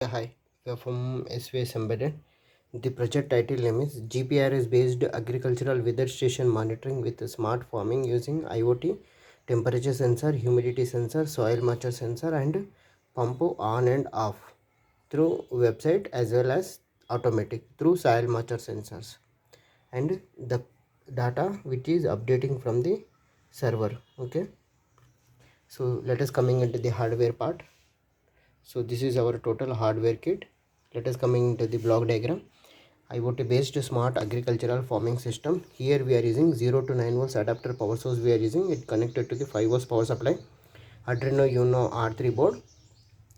Hi, we are from svsembedded. The project title name is GPRS based agricultural weather station monitoring with smart farming using IoT, temperature sensor, humidity sensor, soil moisture sensor, and pump on and off through website as well as automatic through soil moisture sensors, and the data which is updating from the server. Okay, so let us coming into the hardware part. So this is our total hardware kit. Let us coming into the block diagram. IoT based smart agricultural farming system. Here we are using 0 to 9 volts adapter power source. We are using it connected to the 5 volts power supply. Arduino Uno R3 board.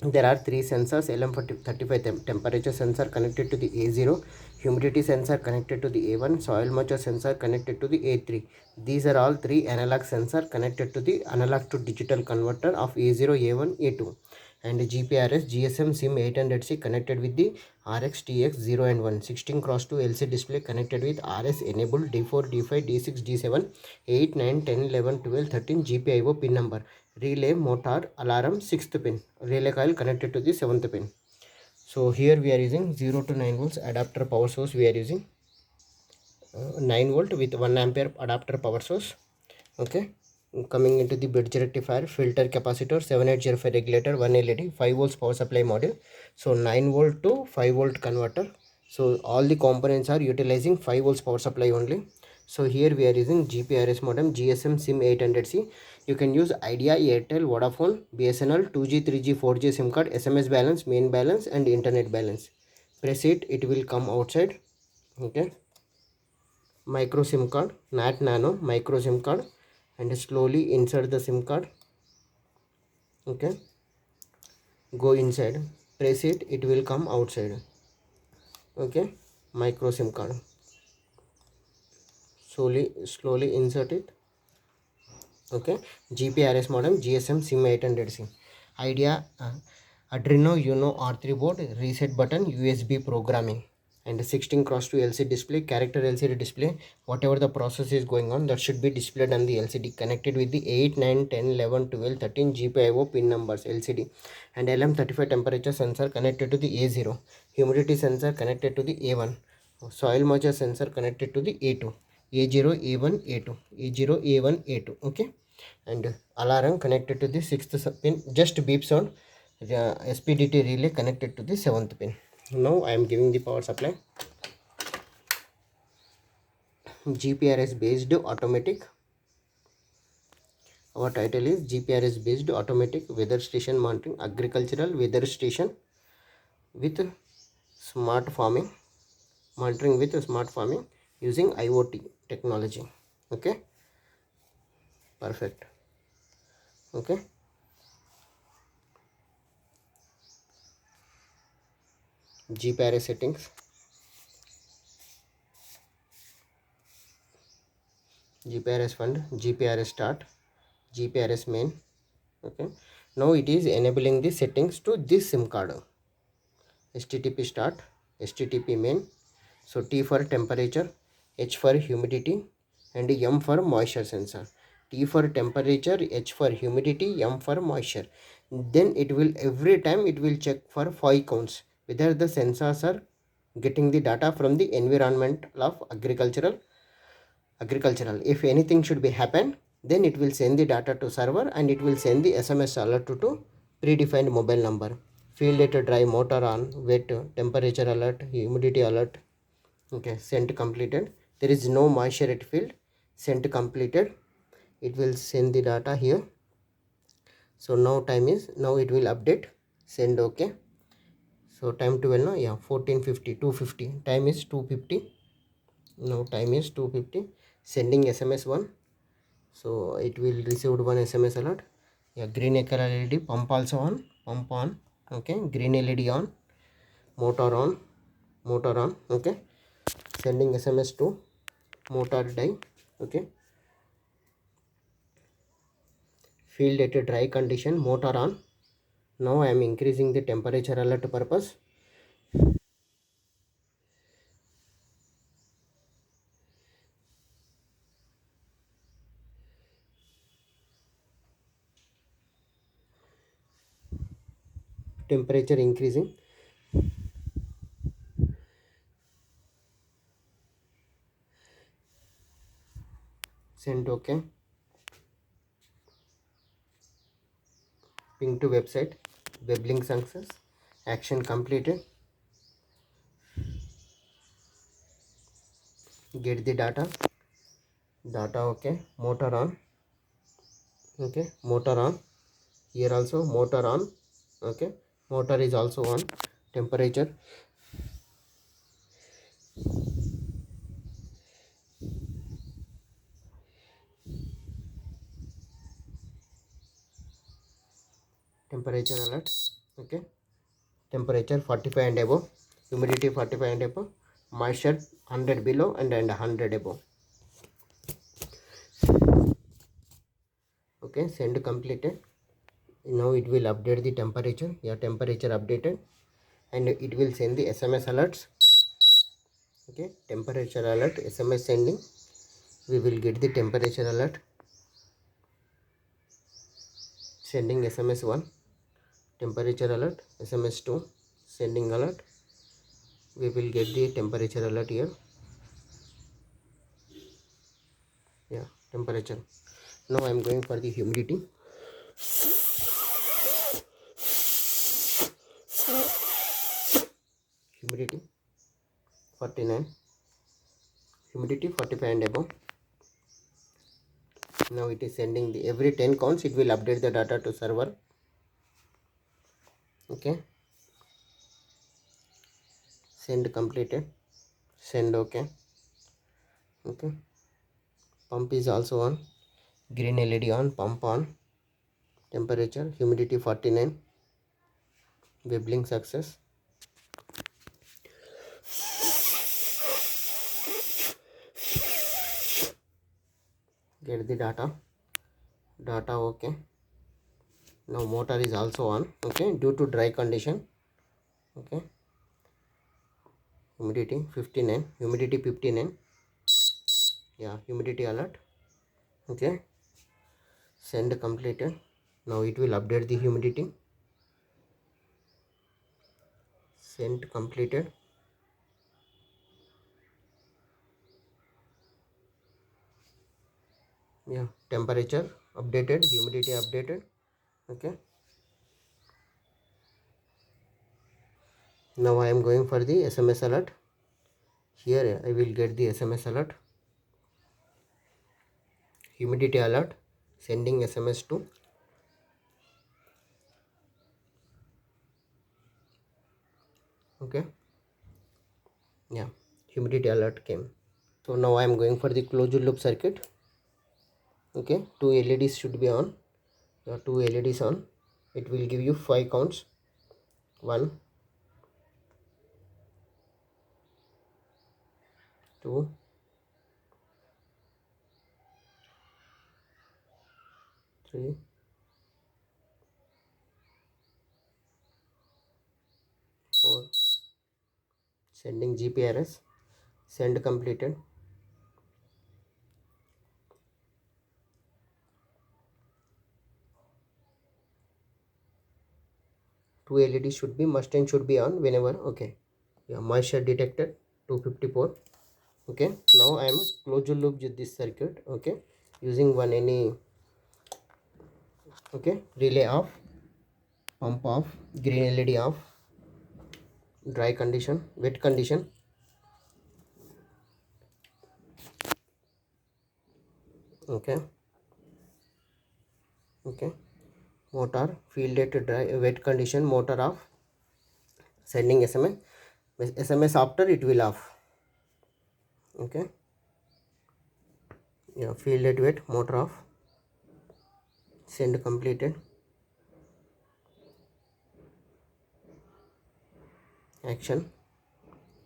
There are three sensors: LM35 temperature sensor connected to the A0, humidity sensor connected to the A1, soil moisture sensor connected to the A3. These are all three analog sensor connected to the analog to digital converter of A0, A1, A2. And GPRS GSM SIM 800C connected with the RX TX 0 and 1. 16 cross 2 LCD display connected with RS enabled D4, D5, D6, D7, 8, 9, 10, 11, 12, 13 GPIO pin number. Relay, motor, alarm, 6th pin. Relay coil connected to the 7th pin. So here we are using 0 to 9 volts adapter power source. We are using 9 volt with 1 ampere adapter power source. Okay, coming into the bridge rectifier, filter, capacitor, 7805 regulator, 1 LED, 5 volts power supply module. So 9 volt to 5 volt converter. So all the components are utilizing 5 volts power supply only. So here we are using GPRS modem, GSM SIM 800C. You can use Idea, Airtel, Vodafone, BSNL, 2G, 3G, 4G SIM card, SMS balance, main balance, and internet balance. Press it, it will come outside. Okay, micro SIM card, NAT Nano micro SIM card, and slowly insert the SIM card. Okay, go inside, press it, it will come outside. Okay, micro SIM card, slowly insert it. Okay, GPRS modem, GSM SIM 800C, Idea, Arduino Uno R3 board, reset button, USB programming, and 16 cross 2 LCD display, character LCD display. Whatever the process is going on, that should be displayed on the LCD, connected with the 8, 9, 10, 11, 12, 13 GPIO pin numbers LCD, and LM35 temperature sensor connected to the A0, humidity sensor connected to the A1, soil moisture sensor connected to the A2, A0, A1, A2, A0, A1, A2. Okay, and alarm connected to the 6th pin, just beep sound. The SPDT relay connected to the 7th pin. Now I am giving the power supply. GPRS based automatic. Our title is GPRS based automatic weather station monitoring agricultural weather station with smart farming, monitoring with smart farming using IoT technology. Okay, perfect. Okay, GPRS settings, GPRS fund, GPRS start, GPRS main. Okay, now it is enabling the settings to this SIM card. HTTP start, HTTP main. So T for temperature, H for humidity, and M for moisture sensor. T for temperature, H for humidity, M for moisture. Then it will every time it will check for 5 counts whether the sensors are getting the data from the environment of agricultural. If anything should be happen, then it will send the data to server and it will send the SMS alert to predefined mobile number. Field data dry, motor on, wet, temperature alert, humidity alert. Okay, sent completed. There is no moisture at field. Sent completed. It will send the data here. So now time is, now it will update. Send okay. So time 12 now, yeah, 14:50, 2:50. Time is 2:50. Now time is 2:50. Sending SMS 1. So it will receive one SMS alert. Yeah, green color LED, pump also on, pump on. Okay, green LED on, motor on, motor on. Okay, sending SMS to motor die. Okay, field at a dry condition, motor on. Now I am increasing the temperature alert purpose. Temperature increasing. Send OK. Ping to website. Web link success. Action completed. Get the data. Data OK. Motor on. Okay. Motor on. Here also motor on. Okay. Motor is also on. Temperature. Temperature alert. Okay. Temperature 45 and above. Humidity 45 and above. Moisture 100 below and 100 above. Okay. Send completed. Now it will update the temperature. Your temperature updated, and it will send the SMS alerts. Okay. Temperature alert. SMS sending. We will get the temperature alert. Sending SMS 1. Temperature alert. SMS 2. Sending alert. We will get the temperature alert here. Yeah, temperature. Now I am going for the humidity. Humidity 49. Humidity 45 and above. Now it is sending the every 10 counts it will update the data to server. Okay. Send completed. Send OK. Okay. Pump is also on. Green LED on. Pump on. Temperature. Humidity 49. Web link success. Get the data. Data OK. Now motor is also on. Okay. Due to dry condition. Okay. Humidity 59. Humidity 59. Yeah. Humidity alert. Okay. Send completed. Now it will update the humidity. Send completed. Yeah, temperature updated, humidity updated. Okay. Now I am going for the SMS alert. Here I will get the SMS alert. Humidity alert. Sending SMS to. Okay. Yeah, humidity alert came. So now I am going for the closed loop circuit. Okay, two LEDs should be on. Yeah, two LEDs on. It will give you 5 counts. 1, 2, 3, 4. Sending GPRS. Send completed. Two LEDs should be must and should be on whenever. Okay. Yeah, moisture detected 254. Okay. Now I am closed loop with this circuit. Okay. Using one any. Okay. Relay off. Pump off. Green LED off. Dry condition. Wet condition. Okay. Okay. Motor field at dry wet condition. Motor off. Sending SMS. SMS after it will off. Okay. Yeah, field at wet. Motor off. Send completed. Action.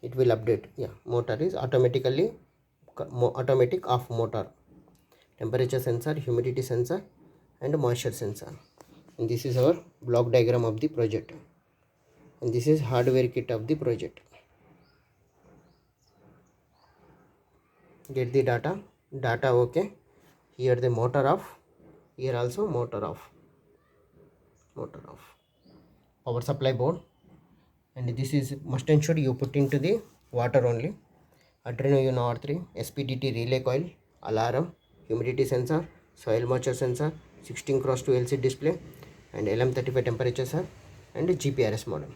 It will update. Yeah, motor is automatically automatic off motor. Temperature sensor, humidity sensor, and moisture sensor. And this is our block diagram of the project. And this is hardware kit of the project. Get the data. Data okay. Here the motor off. Here also motor off. Motor off. Power supply board. And this is must ensure you put into the water only. Arduino Uno R3, SPDT relay coil, alarm, humidity sensor, soil moisture sensor, 16 cross 2 LCD display, and LM35 temperature sensor, and a GPRS modem.